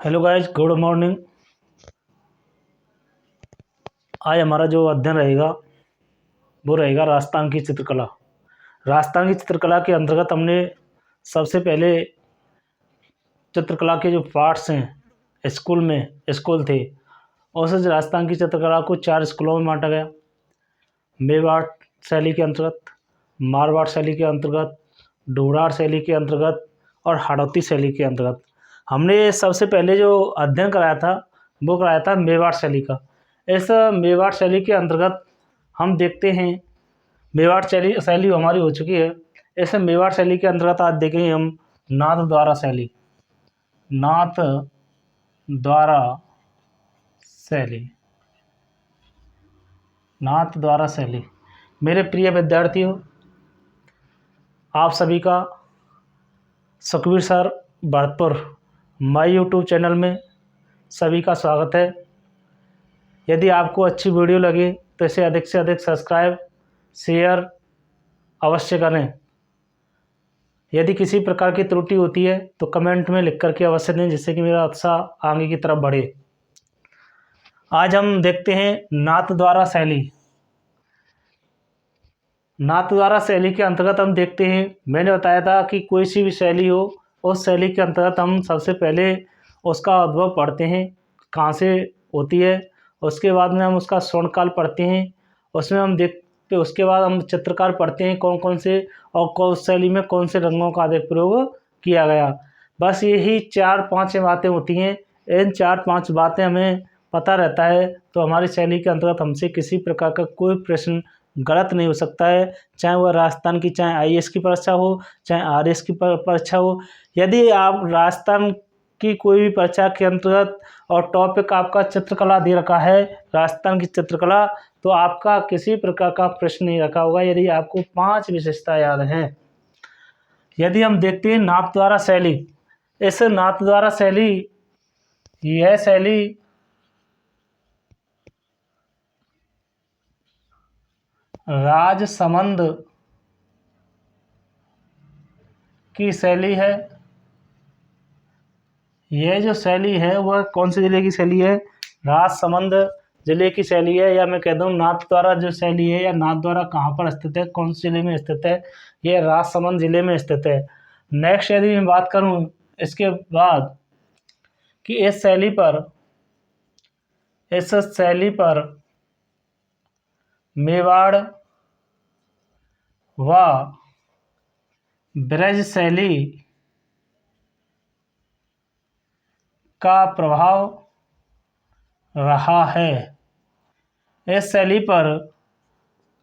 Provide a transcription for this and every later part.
Hello guys, good morning. आज हमारा जो अध्ययन रहेगा वो रहेगा राजस्थान की चित्रकला। राजस्थान की चित्रकला के अंतर्गत हमने सबसे पहले चित्रकला के जो पार्ट्स हैं स्कूल थे, उस राजस्थान की चित्रकला को 4 स्कूलों में बांटा गया। मेवाड़ शैली के अंतर्गत, मारवाड़ शैली के अंतर्गत, ढूंढाड़ शैली के अंतर्गत और हाड़ौती शैली के अंतर्गत। हमने सबसे पहले जो अध्ययन कराया था वो कराया था मेवाड़ शैली का। इस मेवाड़ शैली के अंतर्गत हम देखते हैं, मेवाड़ शैली हमारी हो चुकी है। इस मेवाड़ शैली के अंतर्गत आज देखेंगे हम नाथ द्वारा शैली। नाथ द्वारा शैली, नाथ द्वारा शैली। मेरे प्रिय विद्यार्थियों, आप सभी का Sukhbir sir Bharatpur my YouTube channel में सभी का स्वागत है। यदि आपको अच्छी वीडियो लगे तो इसे अधिक से अधिक सब्सक्राइब, शेयर अवश्य करें। यदि किसी प्रकार की त्रुटि होती है तो कमेंट में लिख करके अवश्य दें, जिससे कि मेरा उत्साह आगे की तरफ बढ़े। आज हम देखते हैं नाथ द्वारा शैली। नाथ द्वारा शैली के अंतर्गत हम देखते हैं, मैंने बताया था कि कोई सी भी शैली हो, उस शैली के अंतर्गत हम सबसे पहले उसका उद्भव पढ़ते हैं, कहाँ से होती है। उसके बाद में हम उसका स्वर्णकाल पढ़ते हैं। उसमें हम देखते, उसके बाद हम चित्रकार पढ़ते हैं कौन कौन से और कौन शैली में कौन से रंगों का अधिक प्रयोग किया गया। बस यही 4-5 बातें होती हैं। इन 4-5 बातें हमें पता रहता है तो हमारी शैली के अंतर्गत हमसे किसी प्रकार का कोई प्रश्न गलत नहीं हो सकता है। चाहे वह राजस्थान की, चाहे आईएएस की परीक्षा हो, चाहे आरएएस की परीक्षा हो। यदि आप राजस्थान की कोई भी परीक्षा के अंतर्गत और टॉपिक आपका चित्रकला दे रखा है, राजस्थान की चित्रकला, तो आपका किसी प्रकार का प्रश्न नहीं रखा होगा यदि आपको 5 विशेषता याद हैं। यदि हम देखते हैं नाथ द्वारा शैली, इस नाथ द्वारा शैली, यह शैली राजसमंद की शैली है। यह जो शैली है वह कौन से जिले की शैली है? राजसमंद जिले की शैली है। या मैं कह दूं नाथ द्वारा जो शैली है, या नाथ द्वारा कहाँ पर स्थित है, कौन से जिले में स्थित है? यह राजसमंद जिले में स्थित है। नेक्स्ट यदि मैं बात करूं इसके बाद कि इस शैली पर मेवाड़ व ब्रज शैली का प्रभाव रहा है। इस शैली पर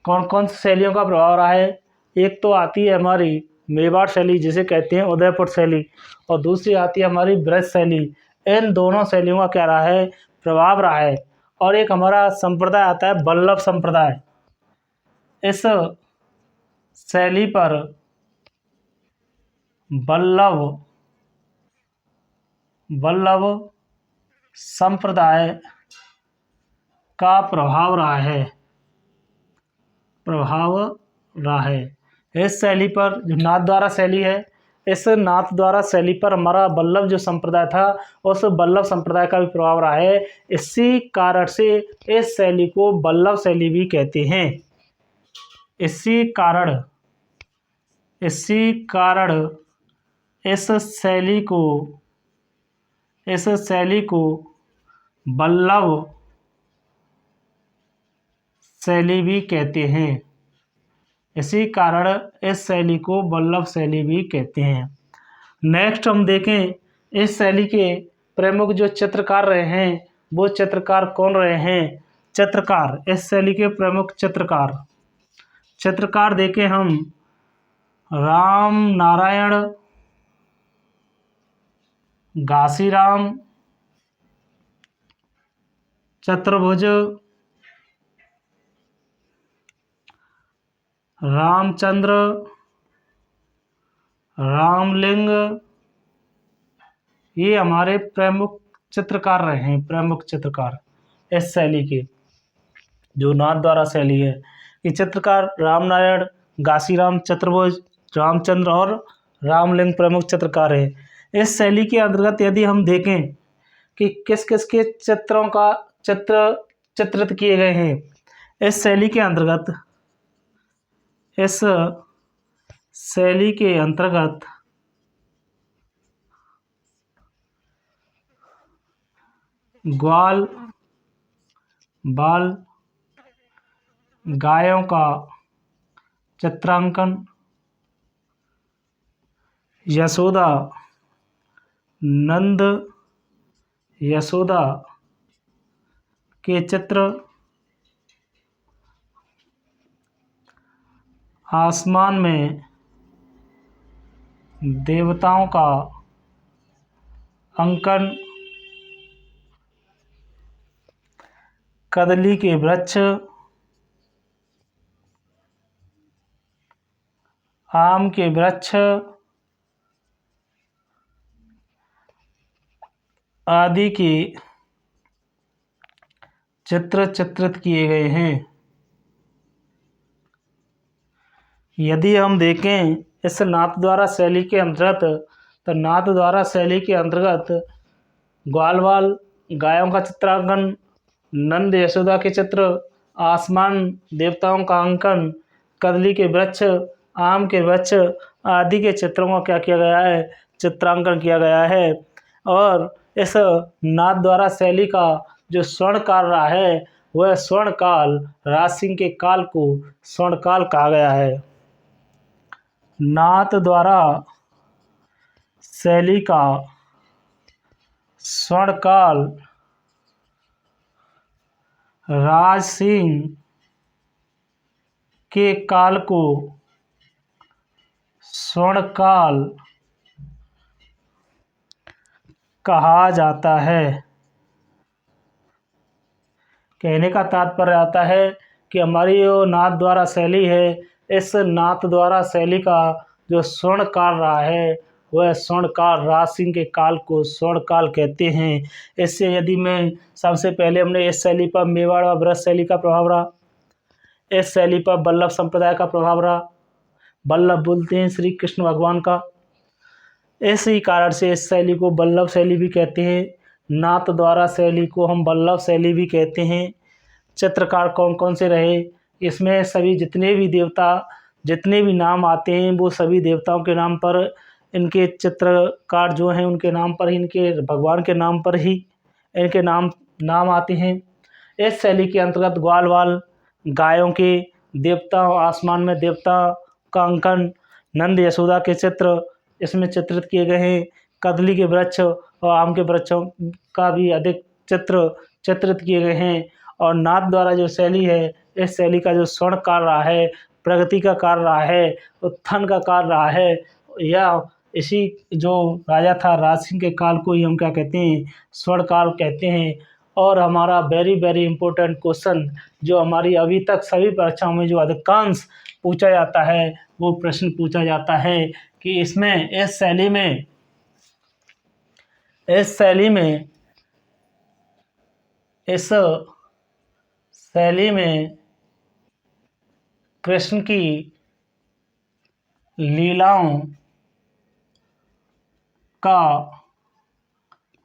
कौन कौन सी शैलियों का प्रभाव रहा है? एक तो आती है हमारी मेवाड़ शैली, जिसे कहते हैं उदयपुर शैली, और दूसरी आती है हमारी ब्रज शैली। इन दोनों शैलियों का क्या रहा है? प्रभाव रहा है। और एक हमारा संप्रदाय आता है वल्लभ संप्रदाय। इस शैली पर वल्लभ संप्रदाय का प्रभाव रहा है। इस शैली पर जो नाथ द्वारा शैली है, इस नाथ द्वारा शैली पर हमारा वल्लभ जो संप्रदाय था, उस वल्लभ संप्रदाय का भी प्रभाव रहा है। इसी कारण से इस शैली को वल्लभ शैली भी कहते हैं। इसी कारण इस शैली को वल्लभ शैली भी कहते हैं। इसी कारण इस शैली को वल्लभ शैली भी कहते हैं। नेक्स्ट हम देखें, इस शैली के प्रमुख जो चित्रकार रहे हैं वो चित्रकार कौन रहे हैं? इस शैली के प्रमुख चित्रकार देखें हम राम नारायण, घासीराम, चतुर्भुज, रामचंद्र, रामलिंग, ये हमारे प्रमुख चित्रकार रहे हैं। प्रमुख चित्रकार इस शैली के, जो नाथ द्वारा शैली है, ये चित्रकार रामनारायण, घासीराम, चतुर्भुज, रामचंद्र और रामलिंग प्रमुख चित्रकार हैं। इस शैली के अंतर्गत यदि हम देखें कि किस किस के चित्रों का चित्रित किए गए हैं। इस शैली के अंतर्गत ग्वाल बाल गायों का चित्रांकन, यशोदा नंद यशोदा के चित्र, आसमान में देवताओं का अंकन, कदली के वृक्ष, आम के वृक्ष आदि के चित्र चित्रित किए गए हैं। यदि हम देखें इस नाथद्वारा शैली के अंतर्गत, तो नाथद्वारा शैली के अंतर्गत ग्वाल बाल गायों का चित्रांकन, नंद यशोदा के चित्र, आसमान देवताओं का अंकन, कदली के वृक्ष, आम के वृक्ष आदि के चित्रों का क्या किया गया है, चित्रांकन किया गया है। और इस नाथद्वारा शैली का जो स्वर्णकाल रहा है, वह स्वर्णकाल राज सिंह के काल को स्वर्णकाल कहा गया है। नाथद्वारा शैली का स्वर्णकाल राज सिंह के काल को स्वर्णकाल कहा जाता है। कहने का तात्पर्य आता है कि हमारी जो नाथद्वारा शैली है, इस नाथद्वारा शैली का जो स्वर्णकाल रहा है, वह स्वर्णकाल राज सिंह के काल को स्वर्णकाल कहते हैं। इससे यदि मैं सबसे पहले हमने इस शैली पर मेवाड़ व ब्रज शैली का प्रभाव रहा, इस शैली पर वल्लभ संप्रदाय का प्रभाव रहा। वल्लभ बोलते हैं श्री कृष्ण भगवान का, इसी कारण से इस शैली को वल्लभ शैली भी कहते हैं। नाथद्वारा शैली को हम वल्लभ शैली भी कहते हैं। चित्रकार कौन कौन से रहे, इसमें सभी जितने भी देवता, जितने भी नाम आते हैं, वो सभी देवताओं के नाम पर, इनके चित्रकार जो हैं उनके नाम पर ही, इनके भगवान के नाम पर ही इनके नाम आते हैं। इस शैली के अंतर्गत ग्वाल बाल गायों के, देवता आसमान में देवता का अंकन, नंद यशोदा के चित्र इसमें चित्रित किए गए हैं। कदली के वृक्ष और आम के वृक्षों का भी अधिक चित्र चित्रित किए गए हैं। और नाथद्वारा जो शैली है, इस शैली का जो स्वर्ण काल रहा है, प्रगति का काल रहा है, उत्थान का काल रहा है, या इसी जो राजा था राज सिंह के काल को ही हम क्या कहते हैं, स्वर्ण काल कहते हैं। और हमारा वेरी वेरी इंपॉर्टेंट क्वेश्चन जो हमारी अभी तक सभी परीक्षाओं में जो अधिकांश पूछा जाता है, वो प्रश्न पूछा जाता है कि इसमें इस शैली में कृष्ण की लीलाओं का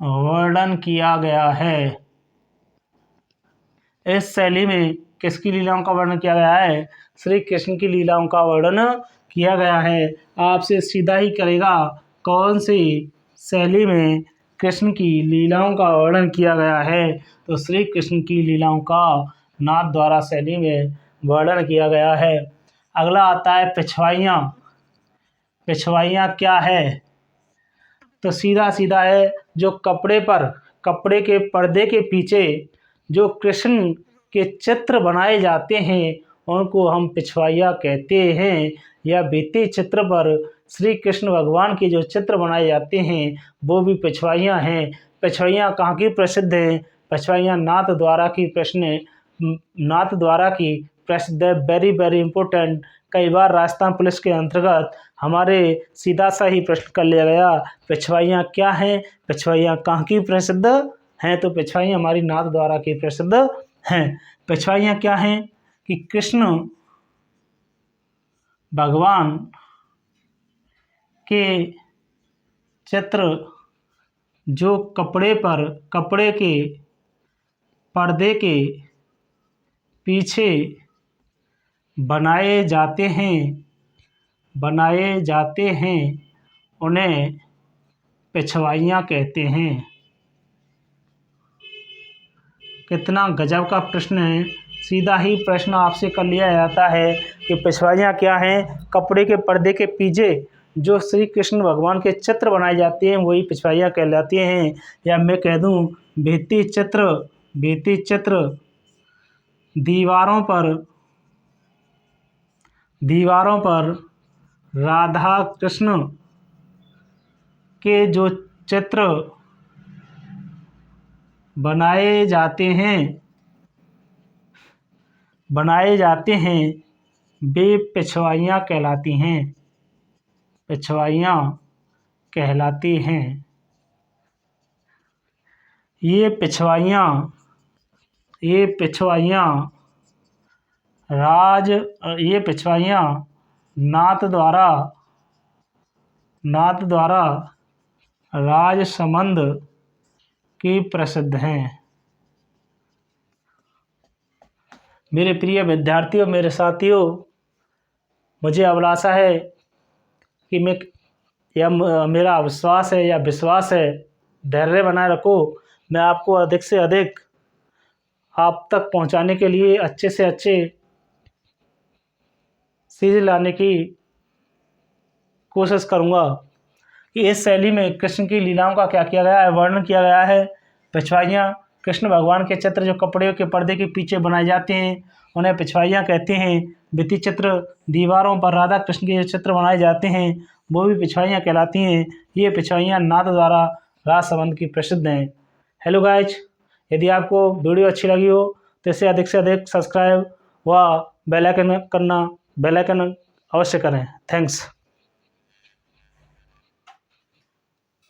वर्णन किया गया है। इस शैली में किसकी लीलाओं का वर्णन किया गया है? श्री कृष्ण की लीलाओं का वर्णन किया गया है। आपसे सीधा ही करेगा कौन सी शैली में कृष्ण की लीलाओं का वर्णन किया गया है, तो श्री कृष्ण की लीलाओं का नाथद्वारा शैली में वर्णन किया गया है। अगला आता है पिछवाइयाँ। पिछवाइयाँ क्या है? तो सीधा सीधा है, जो कपड़े के पर्दे के पीछे जो कृष्ण के चित्र बनाए जाते हैं, उनको हम पिछवाइयाँ कहते हैं। या भित्ति चित्र पर श्री कृष्ण भगवान के जो चित्र बनाए जाते हैं, वो भी पिछवाइयाँ हैं। पिछवाइयाँ कहाँ की प्रसिद्ध हैं? पिछवाइयाँ नाथद्वारा की प्रसिद्ध है। Very very important. कई बार राजस्थान पुलिस के अंतर्गत हमारे सीधा सा ही प्रश्न कर लिया गया, पिछवाइयाँ क्या हैं, पिछवाइयाँ कहाँ की प्रसिद्ध हैं? तो पिछवाइयाँ हमारी नाथद्वारा की प्रसिद्ध हैं। पिछवाइयाँ क्या हैं कि कृष्ण भगवान के चित्र जो कपड़े के पर्दे के पीछे बनाए जाते हैं उन्हें पिछवाइयाँ कहते हैं। कितना गजब का प्रश्न है। सीधा ही प्रश्न आपसे कर लिया जाता है कि पिछवाइयाँ क्या हैं। कपड़े के पर्दे के पीछे जो श्री कृष्ण भगवान के चित्र बनाए जाते हैं वही पिछवाइयाँ कहलाती हैं। या मैं कह दूँ भित्ति चित्र दीवारों पर राधा कृष्ण के जो चित्र बनाए जाते हैं वे पिछवाइयाँ कहलाती हैं। ये पिछवाइयाँ नाथ द्वारा राजसमंद की प्रसिद्ध हैं। मेरे प्रिय विद्यार्थियों, मेरे साथियों, मुझे अभिलाषा है कि मेरा विश्वास है, धैर्य बनाए रखो। मैं आपको अधिक से अधिक आप तक पहुंचाने के लिए अच्छे से अच्छे चीज़ लाने की कोशिश करूंगा कि इस शैली में कृष्ण की लीलाओं का क्या किया गया है, वर्णन किया गया है। पिछवाइयाँ कृष्ण भगवान के चित्र जो कपड़े के पर्दे के पीछे बनाए जाते हैं उन्हें पिछवाइयाँ कहते हैं। भित्ति चित्र दीवारों पर राधा कृष्ण के चित्र बनाए जाते हैं वो भी पिछवाइयाँ कहलाती हैं। ये पिछवाइयाँ नाथ द्वारा राजसमंद की प्रसिद्ध हैं। हेलो गाइज, यदि आपको वीडियो अच्छी लगी हो तो इसे अधिक से अधिक सब्सक्राइब व बेल आइकन अवश्य करें। थैंक्स।